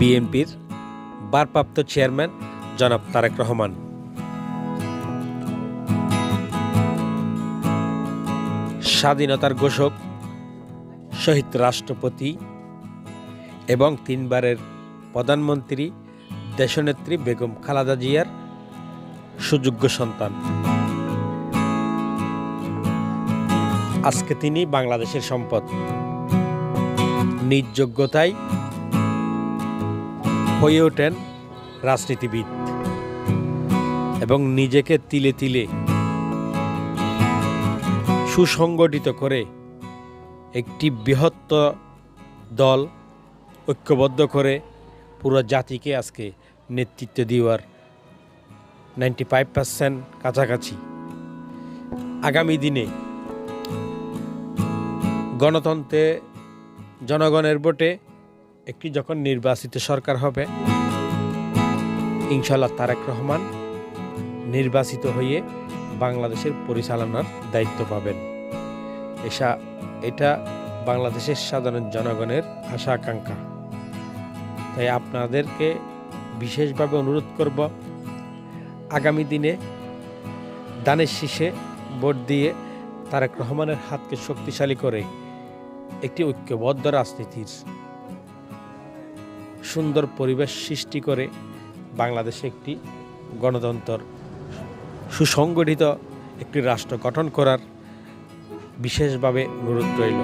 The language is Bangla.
বিএনপির ভারপ্রাপ্ত চেয়ারম্যান জনাব তারেক রহমান। স্বাধীনতার ঘোষক, শহীদ রাষ্ট্রপতি এবং 3 বারের প্রধানমন্ত্রী দেশনেত্রী বেগম খালেদা জিয়ার সুযোগ্য সন্তান। আজকে তিনি বাংলাদেশের সম্পদ। নিজ যোগ্যতায় হয়ে ওঠেন রাজনীতিবিদ এবং নিজেকে তিলে তিলে সুসংগঠিত করে একটি বৃহত্তর দল ঐক্যবদ্ধ করে পুরো জাতিকে আজকে নেতৃত্ব দেওয়ার 95% কাছাকাছি। আগামী দিনে গণতন্ত্রে জনগণের ভোটে একটি যখন নির্বাচিত সরকার হবে, ইনশাআল্লাহ তারেক রহমান নির্বাচিত হয়ে বাংলাদেশের পরিচালনার দায়িত্ব পাবেন। এটা বাংলাদেশের সাধারণ জনগণের আশা আকাঙ্ক্ষা। তাই আপনাদেরকে বিশেষভাবে অনুরোধ করব, আগামী দিনে দানের শীষে ভোট দিয়ে তারেক রহমানের হাতকে শক্তিশালী করে একটি ঐক্যবদ্ধ রাজনীতির সুন্দর পরিবেশ সৃষ্টি করে বাংলাদেশে একটি গণতন্ত্র সুসংগঠিত একটি রাষ্ট্র গঠন করার বিশেষভাবে অনুরোধ রইল।